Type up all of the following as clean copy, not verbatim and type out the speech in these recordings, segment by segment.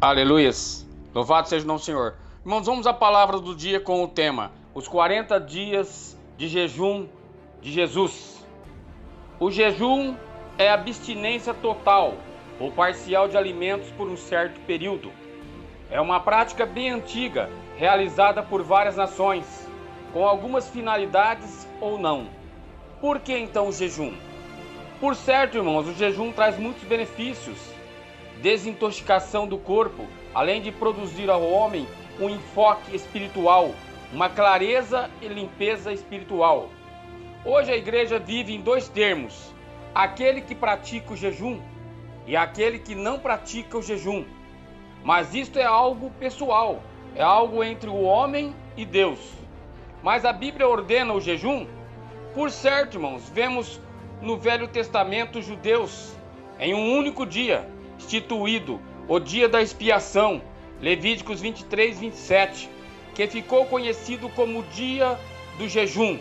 Aleluias! Louvado seja o nome do Senhor. Irmãos, vamos à palavra do dia com o tema: os 40 dias de jejum de Jesus. O jejum é abstinência total ou parcial de alimentos por um certo período. É uma prática bem antiga, realizada por várias nações, com algumas finalidades ou não. Por que então o jejum? Por certo, irmãos, o jejum traz muitos benefícios. Desintoxicação do corpo, além de produzir ao homem um enfoque espiritual, uma clareza e limpeza espiritual. Hoje a igreja vive em dois termos: aquele que pratica o jejum e aquele que não pratica o jejum. Mas isto é algo pessoal, é algo entre o homem e Deus. Mas a Bíblia ordena o jejum? Por certo, irmãos, vemos no Velho Testamento judeus em um único dia instituído o dia da expiação, Levíticos 23, 27, que ficou conhecido como o dia do jejum.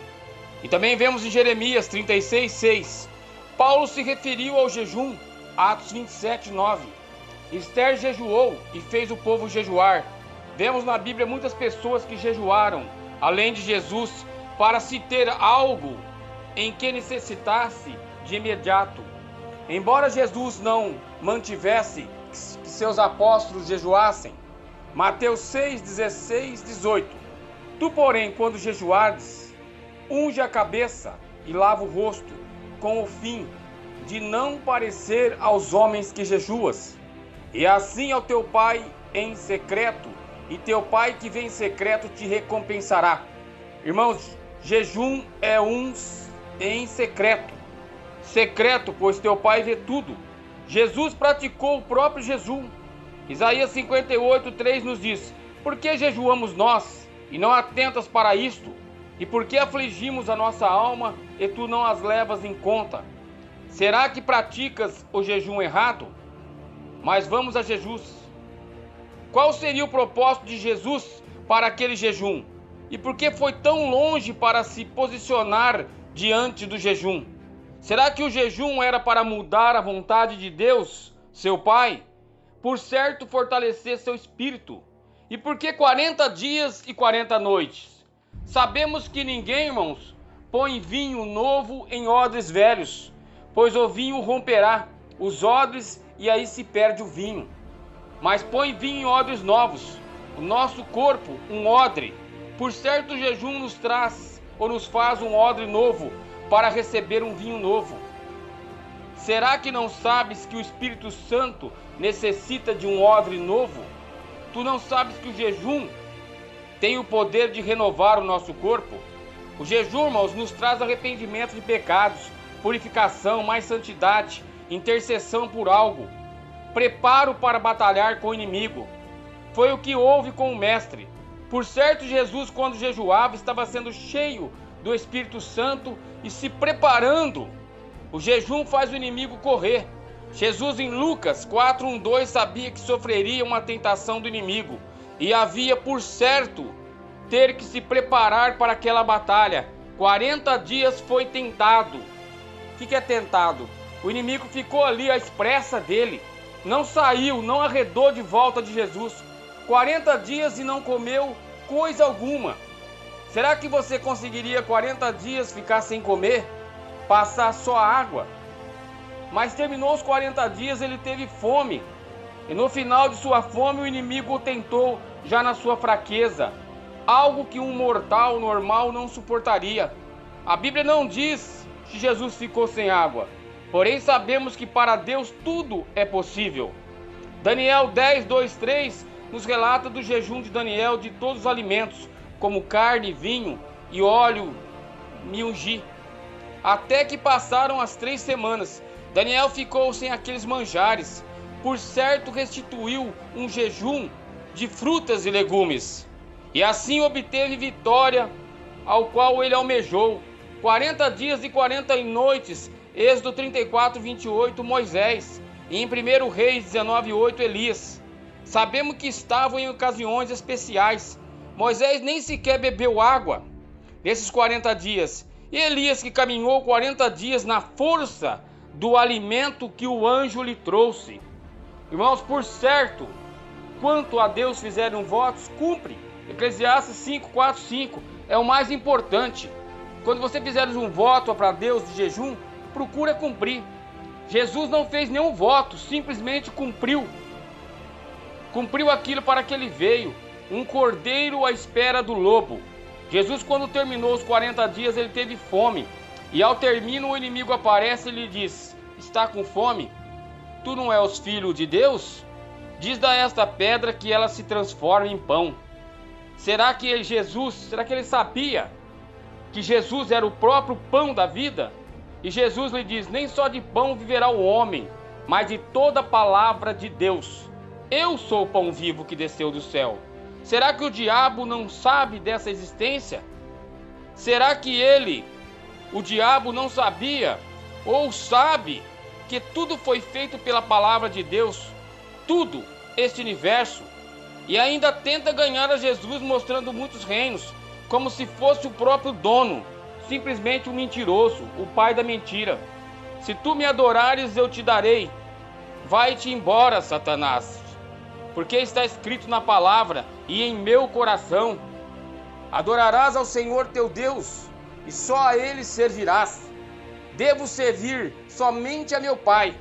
E também vemos em Jeremias 36, 6. Paulo se referiu ao jejum, Atos 27, 9. Esther jejuou e fez o povo jejuar. Vemos na Bíblia muitas pessoas que jejuaram, além de Jesus, para se ter algo em que necessitasse de imediato. Embora Jesus não mantivesse que seus apóstolos jejuassem, Mateus 6, 16, 18. Tu, porém, quando jejuardes, unge a cabeça e lava o rosto, com o fim de não parecer aos homens que jejuas, e assim ao teu Pai em secreto, e teu Pai que vem em secreto te recompensará. Irmãos, jejum é em secreto. Secreto, pois teu Pai vê tudo. Jesus praticou o próprio jejum. Isaías 58, 3 nos diz: por que jejuamos nós, e não atentas para isto? E por que afligimos a nossa alma, e tu não as levas em conta? Será que praticas o jejum errado? Mas vamos a Jesus. Qual seria o propósito de Jesus para aquele jejum? E por que foi tão longe para se posicionar diante do jejum? Será que o jejum era para mudar a vontade de Deus, seu Pai? Por certo, fortalecer seu espírito. E por que 40 dias e 40 noites? Sabemos que ninguém, irmãos, põe vinho novo em odres velhos, pois o vinho romperá os odres e aí se perde o vinho. Mas põe vinho em odres novos, o nosso corpo um odre. Por certo, o jejum nos traz ou nos faz um odre novo, para receber um vinho novo. Será que não sabes que o Espírito Santo necessita de um odre novo? Tu não sabes que o jejum tem o poder de renovar o nosso corpo? O jejum, irmãos, nos traz arrependimento de pecados, purificação, mais santidade, intercessão por algo, preparo para batalhar com o inimigo. Foi o que houve com o Mestre. Por certo, Jesus, quando jejuava, estava sendo cheio do Espírito Santo e se preparando. O jejum faz o inimigo correr. Jesus, em Lucas 4:1-2, sabia que sofreria uma tentação do inimigo e havia por certo ter que se preparar para aquela batalha. 40 dias foi tentado. O que é tentado? O inimigo ficou ali à espreita dele, não saiu, não arredou de volta de Jesus. 40 dias e não comeu coisa alguma. Será que você conseguiria 40 dias ficar sem comer? Passar só água? Mas terminou os 40 dias, ele teve fome. E no final de sua fome, o inimigo o tentou já na sua fraqueza. Algo que um mortal normal não suportaria. A Bíblia não diz que Jesus ficou sem água. Porém, sabemos que para Deus tudo é possível. Daniel 10, 2, 3 nos relata do jejum de Daniel de todos os alimentos, como carne, vinho e óleo me ungi. Até que passaram as 3 semanas, Daniel ficou sem aqueles manjares. Por certo, restituiu um jejum de frutas e legumes. E assim obteve vitória, ao qual ele almejou. 40 dias e 40 noites, Êxodo 34, 28, Moisés. E em 1 Reis 19, 8, Elias. Sabemos que estavam em ocasiões especiais. Moisés nem sequer bebeu água nesses 40 dias. E Elias, que caminhou 40 dias na força do alimento que o anjo lhe trouxe. Irmãos, por certo, quanto a Deus fizerem votos, cumpre. Eclesiastes 5, 4, 5 é o mais importante. Quando você fizer um voto para Deus de jejum, procura cumprir. Jesus não fez nenhum voto, simplesmente cumpriu. Cumpriu aquilo para que ele veio, um cordeiro à espera do lobo. Jesus, quando terminou os 40 dias, ele teve fome. E ao término, o inimigo aparece e lhe diz: está com fome? Tu não és filho de Deus? Diz a esta pedra que ela se transforme em pão. Será que ele sabia que Jesus era o próprio pão da vida? E Jesus lhe diz: nem só de pão viverá o homem, mas de toda palavra de Deus. Eu sou o pão vivo que desceu do céu. Será que o diabo não sabe dessa existência? Será que o diabo não sabia ou sabe que tudo foi feito pela palavra de Deus? Tudo, este universo. E ainda tenta ganhar a Jesus mostrando muitos reinos, como se fosse o próprio dono, simplesmente um mentiroso, o pai da mentira. Se tu me adorares, eu te darei. Vai-te embora, Satanás, porque está escrito na palavra e em meu coração: adorarás ao Senhor teu Deus, e só a Ele servirás. Devo servir somente a meu Pai.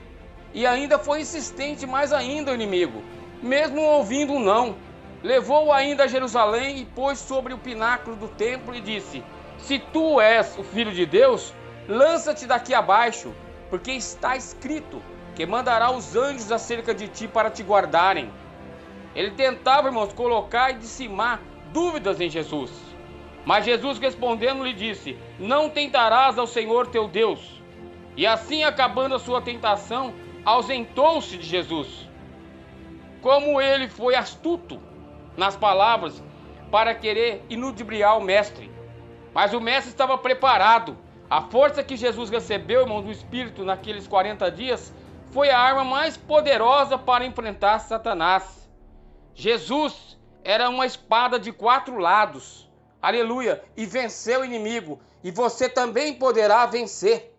E ainda foi insistente mais ainda o inimigo, mesmo ouvindo um não. Levou-o ainda a Jerusalém e pôs sobre o pináculo do templo e disse: se tu és o Filho de Deus, lança-te daqui abaixo, porque está escrito que mandará os anjos acerca de ti para te guardarem. Ele tentava, irmãos, colocar e dissimar dúvidas em Jesus. Mas Jesus, respondendo, lhe disse: não tentarás ao Senhor teu Deus. E assim, acabando a sua tentação, ausentou-se de Jesus. Como ele foi astuto nas palavras para querer inudibriar o mestre. Mas o mestre estava preparado. A força que Jesus recebeu, irmãos, do Espírito naqueles 40 dias foi a arma mais poderosa para enfrentar Satanás. Jesus era uma espada de 4 lados. Aleluia! E venceu o inimigo. E você também poderá vencer.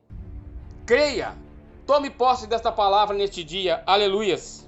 Creia. Tome posse desta palavra neste dia. Aleluias!